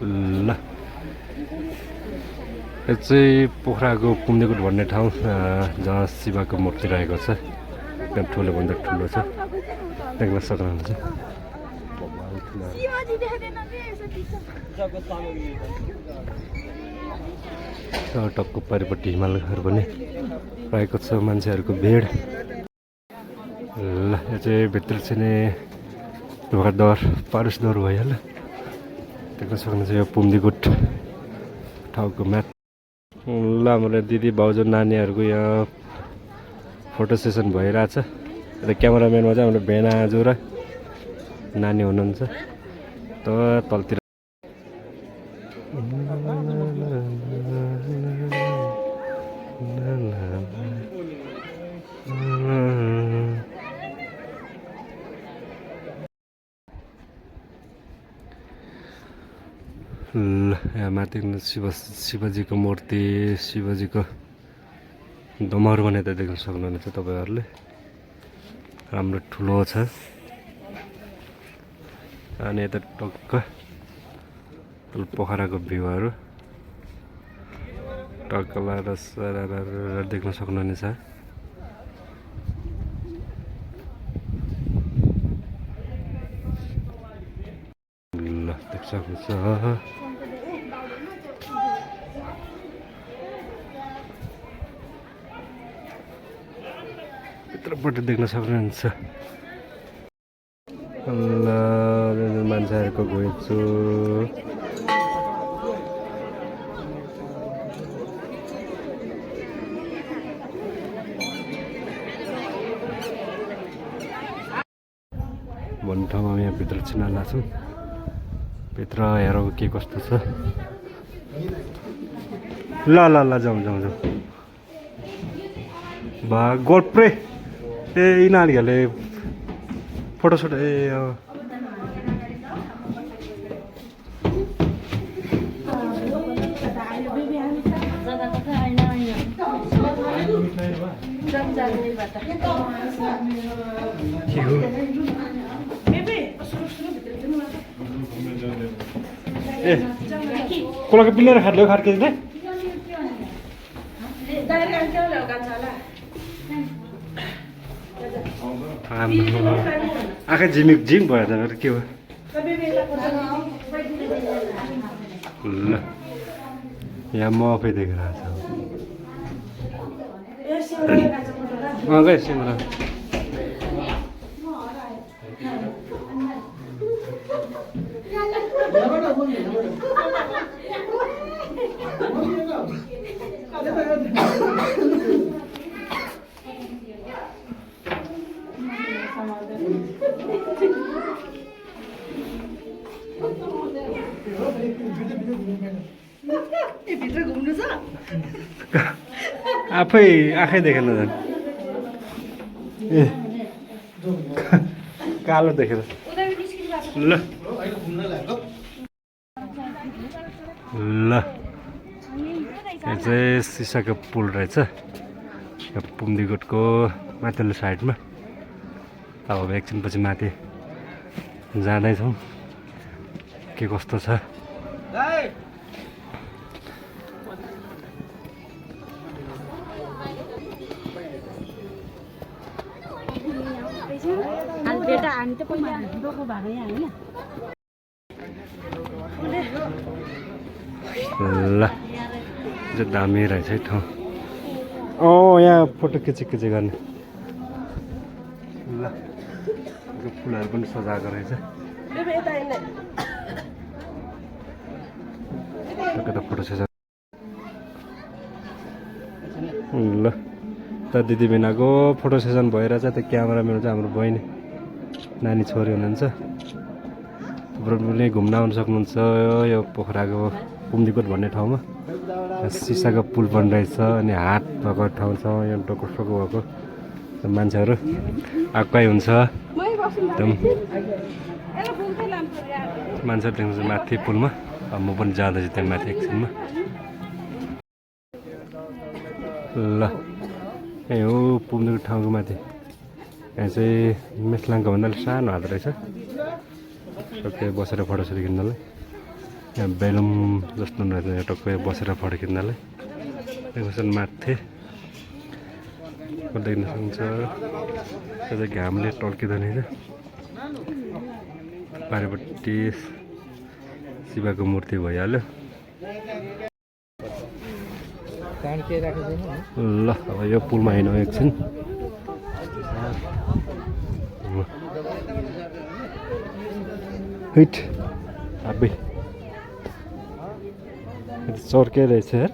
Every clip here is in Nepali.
ल यो चाहिँ पोखराको पुम्देकोट भन्ने ठाउँ जहाँ शिवको मूर्ति रहेको छ। एकदम ठुलोभन्दा ठुलो छ, देख्न सक्नुहुन्छ। टक्क परिपट्टि हिमालहरू पनि रहेको छ, मान्छेहरूको भिड। ल यो चाहिँ भित्र चाहिँ ढोकाद्वार पारसद्वार भइहाल्यो, देख्न सक्नुहुन्छ। यो पुम्देकोट ठाउँको म्याप। ल हाम्रो दिदी भाउजू नानीहरूको यहाँ फोटो सेसन भइरहेछ। यता क्यामेराम्यानमा चाहिँ हाम्रो भेनाजु र नानी हुनुहुन्छ। त तलतिर ल यहाँ माथि शिवजीको मूर्ति, शिवजीको डमरू पनि यता देख्न सक्नुहुनेछ तपाईँहरूले। राम्रो ठुलो छ। अनि यता टक्क पोखराको भ्यूहरू टक्क लाएर देख्न सक्नुहुनेछ। ल देख्न सक्नुहुन्छ। भित्रपट्टि देख्न सक्नुहुन्छ। ल मान्छेहरूको घुइँचो, भन्ने ठाउँमा यहाँ भित्र चिना लाग्छौँ। भित्र हेरौँ के कस्तो छ। ल ल ल जाउँ जाउँ जाउँ। बा गोल्प्रे ए यिनीहरूले फोटोसुट ए ए कोलाको पिल्लेर खाट्यो खाट्के नै आँखा झिमिक झिम भयो त के हो। ल यहाँ म आफै देखिरहेको छ। गए सिमरा आफै आँखै देखेन झन्। ए कालो देखेर। ल ल यो चाहिँ सिसाको पुल रहेछ, यो पुम्देकोटको माथिल्लो साइडमा। अब एकछिनपछि माथि जाँदैछौँ, के कस्तो छ। ल जो दामी रहेछ है ठाउँ। यहाँ फोटो खिची गर्ने। ल यो फुलहरू पनि सजाएको रहेछ। फोटो सजा। ल त दिदी बहिनीको फोटो सेसन भइरहेछ। त्यो क्यामेराम्यान चाहिँ हाम्रो बहिनी नानी छोरी हुनुहुन्छ। पनि घुम्न आउनु सक्नुहुन्छ यो पोखराको पुम्देकोट भन्ने ठाउँमा। सिसाको पुल पनि रहेछ, अनि हाट भएको ठाउँ छ। यहाँ डोकोसोको भएको मान्छेहरू आएकै हुन्छ। एकदम मान्छेहरू देख्नुहुन्छ माथि पुलमा। म पनि जाँदैछु त्यहाँ माथि एकछिनमा। ल यही हो पुम्देकोट ठाउँको माथि। यहाँ चाहिँ मेसलाङको भन्दा सानो हात रहेछ, ओके बसेर फोटो खिच्नलाई। यहाँ बेलुम जस्तो रहेछ यहाँ टक्कै बसेर फोटो खिच्नलाई एकछिन माथि देख्न सक्नुहुन्छ यो चाहिँ घामले टल्किँदैन रहेछ पारिपट्टि शिवको मूर्ति भइहाल्यो ल अब यो पुलमा हिँड्नु एकछिन हिट अबे चर्के रहेछ यार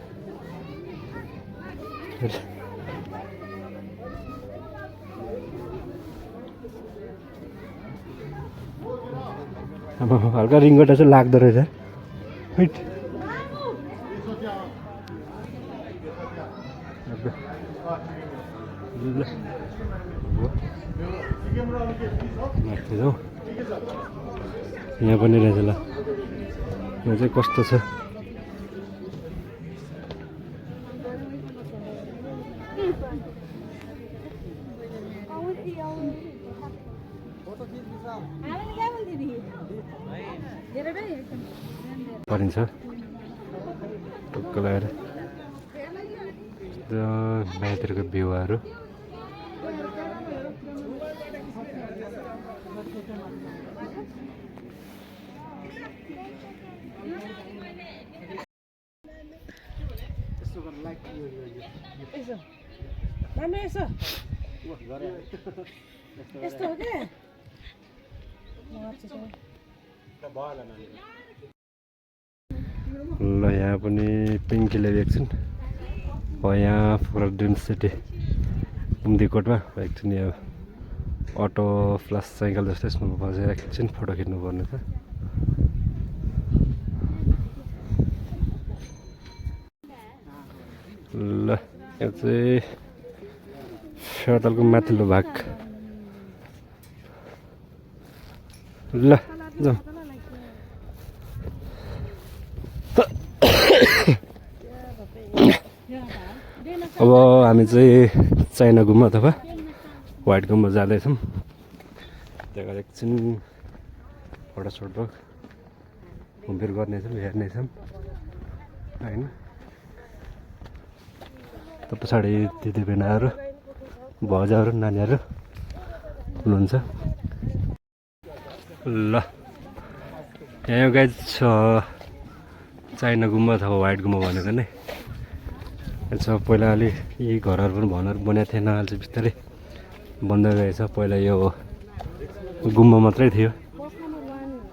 अब हल्का रिङ्गटा चाहिँ लाग्दो रहेछ हिट माथि जाउँ यहाँ पनि रहेछ ल यहाँ चाहिँ कस्तो छ परिन्छ टुक्क लगाएर बाहिरतिरको बिरुवाहरू ल यहाँ पनि पिङ्कीले एकछिन यहाँ पुरा ड्रिम सिटी उम्दीकोटमा एकछिन यो अटो प्लस साइकल जस्तो यसमा बसेर एकछिन फोटो खिच्नु पर्ने छ ल यो चाहिँ फेवातालको माथिल्लो भाग ल जाउँ अब हामी चाहिँ चाइना गुम्बा अथवा व्हाइट गुम्बा जाँदैछौँ त्यहाँ एकछिन फोटोसोटो घुमफिर गर्नेछौँ हेर्नेछौँ होइन त पछाडि दिदीबहिनीहरू भजाहरू नानीहरू हुनुहुन्छ ल यहाँ यो गाइज छ चाइना गुम्बा अथवा व्हाइट गुम्बा भनेको नै छ पहिला अलि यी घरहरू पनि भनहरू बनाएको थिएन अहिले चाहिँ बिस्तारै बन्दै गएछ पहिला यो गुम्बा मात्रै थियो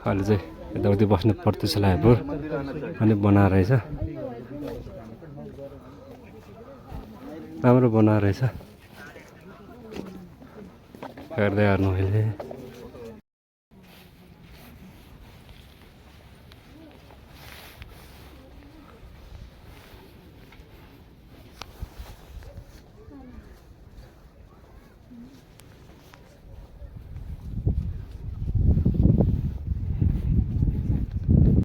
अहिले चाहिँ यताउति बस्ने प्रतिशालाहरू पनि बनाएर रहेछ राम्रो बनाएर रहेछ हेर्दै हेर्नु अहिले